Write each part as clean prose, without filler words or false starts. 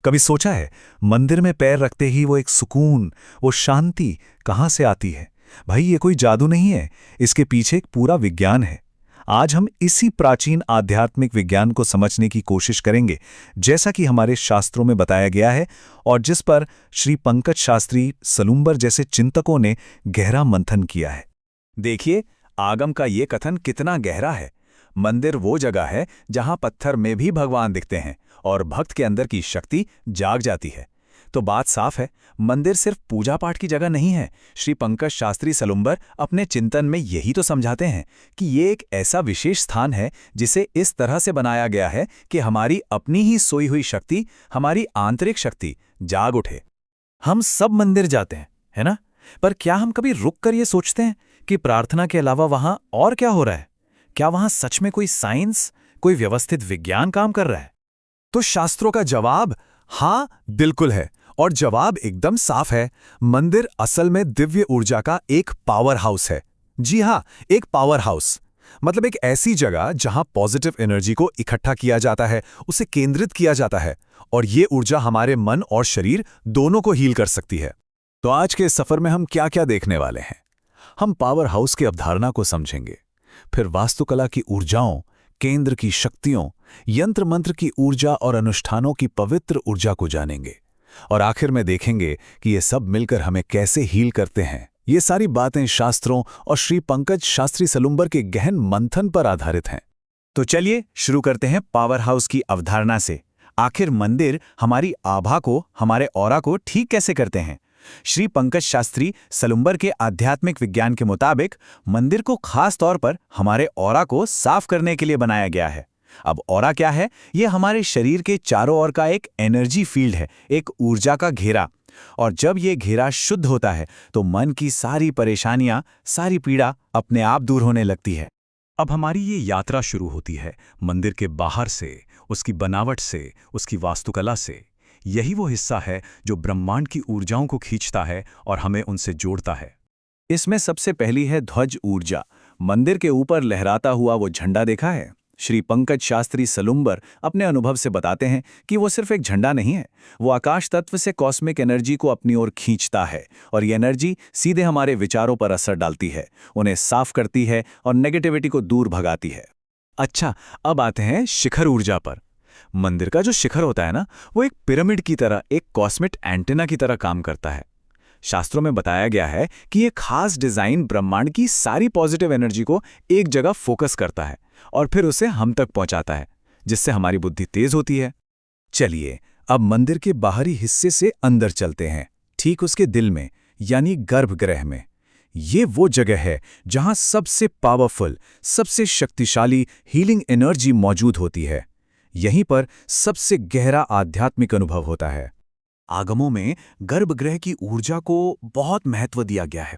कभी सोचा है मंदिर में पैर रखते ही वो एक सुकून, वो शांति कहाँ से आती है? भाई ये कोई जादू नहीं है, इसके पीछे एक पूरा विज्ञान है। आज हम इसी प्राचीन आध्यात्मिक विज्ञान को समझने की कोशिश करेंगे, जैसा कि हमारे शास्त्रों में बताया गया है और जिस पर श्री पंकज शास्त्री सलुंबर जैसे चिंतकों ने गहरा मंथन किया है। देखिए, आगम का ये कथन कितना गहरा है। मंदिर वो जगह है जहां पत्थर में भी भगवान दिखते हैं और भक्त के अंदर की शक्ति जाग जाती है। तो बात साफ है, मंदिर सिर्फ पूजा पाठ की जगह नहीं है। श्री पंकज शास्त्री सलुंबर अपने चिंतन में यही तो समझाते हैं कि ये एक ऐसा विशेष स्थान है जिसे इस तरह से बनाया गया है कि हमारी अपनी ही सोई हुई शक्ति, हमारी आंतरिक शक्ति जाग उठे। हम सब मंदिर जाते हैं, है ना? पर क्या हम कभी रुक कर ये सोचते हैं कि प्रार्थना के अलावा वहां और क्या हो रहा है? क्या वहां सच में कोई साइंस, कोई व्यवस्थित विज्ञान काम कर रहा है? तो शास्त्रों का जवाब हाँ, बिल्कुल है। और जवाब एकदम साफ है। मंदिर असल में दिव्य ऊर्जा का एक पावर हाउस है। जी हाँ, एक पावर हाउस मतलब एक ऐसी जगह जहां पॉजिटिव एनर्जी को इकट्ठा किया जाता है, उसे केंद्रित किया जाता है और ये ऊर्जा हमारे मन और शरीर दोनों को हील कर सकती है। तो आज के सफर में हम क्या क्या देखने वाले हैं? हम पावर हाउस की अवधारणा को समझेंगे, फिर वास्तुकला की ऊर्जाओं, केंद्र की शक्तियों, यंत्र मंत्र की ऊर्जा और अनुष्ठानों की पवित्र ऊर्जा को जानेंगे और आखिर में देखेंगे कि ये सब मिलकर हमें कैसे हील करते हैं। ये सारी बातें शास्त्रों और श्री पंकज शास्त्री सलुंबर के गहन मंथन पर आधारित हैं। तो चलिए शुरू करते हैं पावर हाउस की अवधारणा से। आखिर मंदिर हमारी आभा को, हमारे ऑरा को ठीक कैसे करते हैं? श्री पंकज शास्त्री सलुंबर के आध्यात्मिक विज्ञान के मुताबिक मंदिर को खास तौर पर हमारे ऑरा को साफ करने के लिए बनाया गया है। अब ऑरा क्या है? ये हमारे शरीर के चारों ओर का एक एनर्जी फील्ड है, एक ऊर्जा का घेरा। और जब ये घेरा शुद्ध होता है तो मन की सारी परेशानियां, सारी पीड़ा अपने आप दूर होने लगती है। अब हमारी ये यात्रा शुरू होती है मंदिर के बाहर से, उसकी बनावट से, उसकी वास्तुकला से। यही वो हिस्सा है जो ब्रह्मांड की ऊर्जाओं को खींचता है और हमें उनसे जोड़ता है। इसमें सबसे पहली है ध्वज ऊर्जा। मंदिर के ऊपर लहराता हुआ वो झंडा देखा है? श्री पंकज शास्त्री सलुंबर अपने अनुभव से बताते हैं कि वो सिर्फ एक झंडा नहीं है, वो आकाश तत्व से कॉस्मिक एनर्जी को अपनी ओर खींचता है और ये एनर्जी सीधे हमारे विचारों पर असर डालती है, उन्हें साफ करती है और नेगेटिविटी को दूर भगाती है। अच्छा, अब आते हैं शिखर ऊर्जा पर। मंदिर का जो शिखर होता है ना, वो एक पिरामिड की तरह, एक कॉस्मिक एंटेना की तरह काम करता है। शास्त्रों में बताया गया है कि ये खास डिजाइन ब्रह्मांड की सारी पॉजिटिव एनर्जी को एक जगह फोकस करता है और फिर उसे हम तक पहुंचाता है, जिससे हमारी बुद्धि तेज होती है। चलिए अब मंदिर के बाहरी हिस्से से अंदर चलते हैं, ठीक उसके दिल में, यानी गर्भगृह में। ये वो जगह है जहां सबसे पावरफुल, सबसे शक्तिशाली हीलिंग एनर्जी मौजूद होती है। यहीं पर सबसे गहरा आध्यात्मिक अनुभव होता है। आगमों में गर्भगृह की ऊर्जा को बहुत महत्व दिया गया है।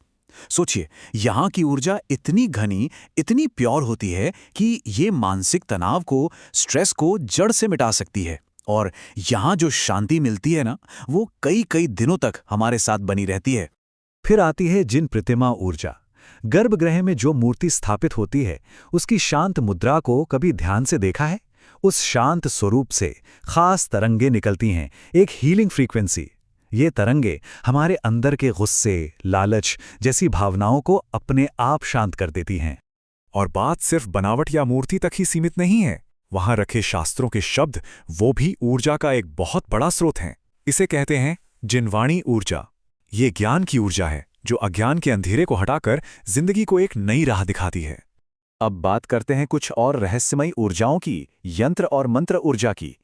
सोचिए, यहाँ की ऊर्जा इतनी घनी, इतनी प्योर होती है कि ये मानसिक तनाव को, स्ट्रेस को जड़ से मिटा सकती है। और यहाँ जो शांति मिलती है ना, वो कई कई दिनों तक हमारे साथ बनी रहती है। फिर आती है जिन प्रतिमा ऊर्जा। गर्भगृह में जो मूर्ति स्थापित होती है, उसकी शांत मुद्रा को कभी ध्यान से देखा है? उस शांत स्वरूप से खास तरंगे निकलती हैं, एक हीलिंग फ्रीक्वेंसी। ये तरंगे हमारे अंदर के गुस्से, लालच जैसी भावनाओं को अपने आप शांत कर देती हैं। और बात सिर्फ बनावट या मूर्ति तक ही सीमित नहीं है। वहां रखे शास्त्रों के शब्द, वो भी ऊर्जा का एक बहुत बड़ा स्रोत हैं। इसे कहते हैं जिनवाणी ऊर्जा। ये ज्ञान की ऊर्जा है जो अज्ञान के अंधेरे को हटाकर जिंदगी को एक नई राह दिखाती है। अब बात करते हैं कुछ और रहस्यमयी ऊर्जाओं की, यंत्र और मंत्र ऊर्जा की।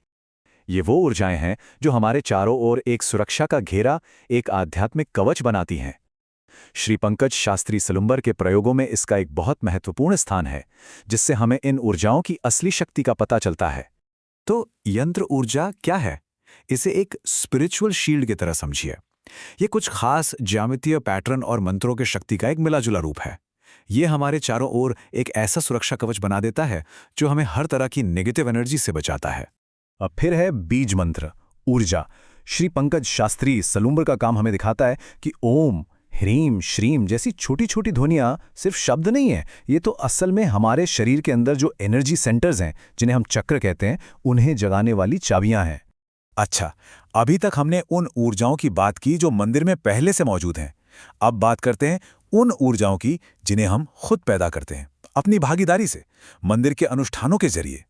ये वो ऊर्जाएं हैं जो हमारे चारों ओर एक सुरक्षा का घेरा, एक आध्यात्मिक कवच बनाती हैं। श्री पंकज शास्त्री सलुंबर के प्रयोगों में इसका एक बहुत महत्वपूर्ण स्थान है, जिससे हमें इन ऊर्जाओं की असली शक्ति का पता चलता है। तो यंत्र ऊर्जा क्या है? इसे एक स्पिरिचुअल शील्ड की तरह समझिए। ये कुछ खास ज्यामितीय पैटर्न और मंत्रों के शक्ति का एक मिलाजुला रूप है। ये हमारे चारों ओर एक ऐसा सुरक्षा कवच बना देता है जो हमें हर तरह की नेगेटिव एनर्जी से बचाता है। अब फिर है बीज मंत्र ऊर्जा। श्री पंकज शास्त्री सलुंबर का काम हमें दिखाता है कि ओम, ह्रीम, श्रीम जैसी छोटी छोटी ध्वनियां सिर्फ शब्द नहीं है, ये तो असल में हमारे शरीर के अंदर जो एनर्जी सेंटर्स हैं, जिन्हें हम चक्र कहते हैं, उन्हें जगाने वाली चाबियां हैं। अच्छा, अभी तक हमने उन ऊर्जाओं की बात की जो मंदिर में पहले से मौजूद हैं। अब बात करते हैं उन ऊर्जाओं की जिन्हें हम खुद पैदा करते हैं, अपनी भागीदारी से, मंदिर के अनुष्ठानों के जरिए।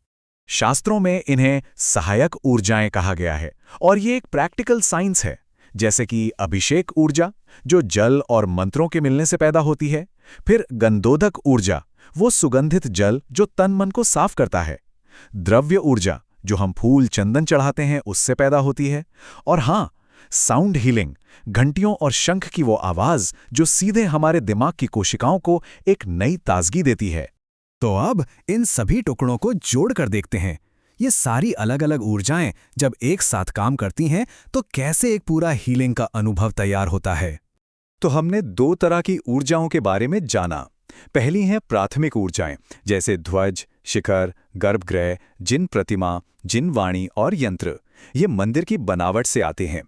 शास्त्रों में इन्हें सहायक ऊर्जाएं कहा गया है और ये एक प्रैक्टिकल साइंस है, जैसे कि अभिषेक ऊर्जा जो जल और मंत्रों के मिलने से पैदा होती है, फिर गंधोदक ऊर्जा वो सुगंधित जल जो तन मन को साफ करता है, द्रव्य ऊर्जा जो हम फूल चंदन चढ़ाते हैं उससे पैदा होती है, और हाँ, साउंड हीलिंग घंटियों और शंख की वो आवाज जो सीधे हमारे दिमाग की कोशिकाओं को एक नई ताजगी देती है। तो अब इन सभी टुकड़ों को जोड़कर देखते हैं। ये सारी अलग अलग ऊर्जाएं जब एक साथ काम करती हैं तो कैसे एक पूरा हीलिंग का अनुभव तैयार होता है। तो हमने 2 तरह की ऊर्जाओं के बारे में जाना। पहली हैं प्राथमिक ऊर्जाएं, जैसे ध्वज, शिखर, गर्भगृह, जिन प्रतिमा, जिन वाणी और यंत्र। ये मंदिर की बनावट से आते हैं।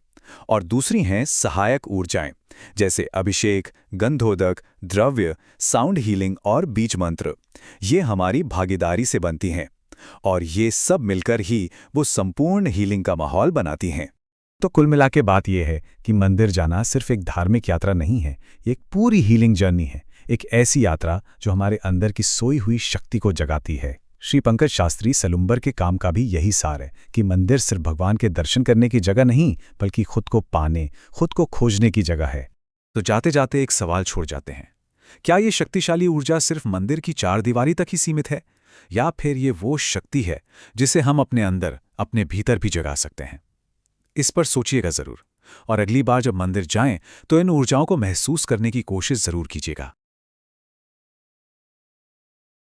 और दूसरी हैं सहायक ऊर्जाएं, जैसे अभिषेक, गंधोदक, द्रव्य, साउंड हीलिंग और बीज मंत्र। ये हमारी भागीदारी से बनती हैं और ये सब मिलकर ही वो संपूर्ण हीलिंग का माहौल बनाती हैं। तो कुल मिला के बात यह है कि मंदिर जाना सिर्फ एक धार्मिक यात्रा नहीं है, ये एक पूरी हीलिंग जर्नी है, एक ऐसी यात्रा जो हमारे अंदर की सोई हुई शक्ति को जगाती है। श्री पंकज शास्त्री सलुम्बर के काम का भी यही सार है कि मंदिर सिर्फ भगवान के दर्शन करने की जगह नहीं, बल्कि खुद को पाने, खुद को खोजने की जगह है। तो जाते जाते एक सवाल छोड़ जाते हैं, क्या ये शक्तिशाली ऊर्जा सिर्फ मंदिर की 4 दीवारी तक ही सीमित है, या फिर ये वो शक्ति है जिसे हम अपने अंदर, अपने भीतर भी जगा सकते हैं? इस पर सोचिएगा जरूर, और अगली बार जब मंदिर जाएं तो इन ऊर्जाओं को महसूस करने की कोशिश जरूर कीजिएगा।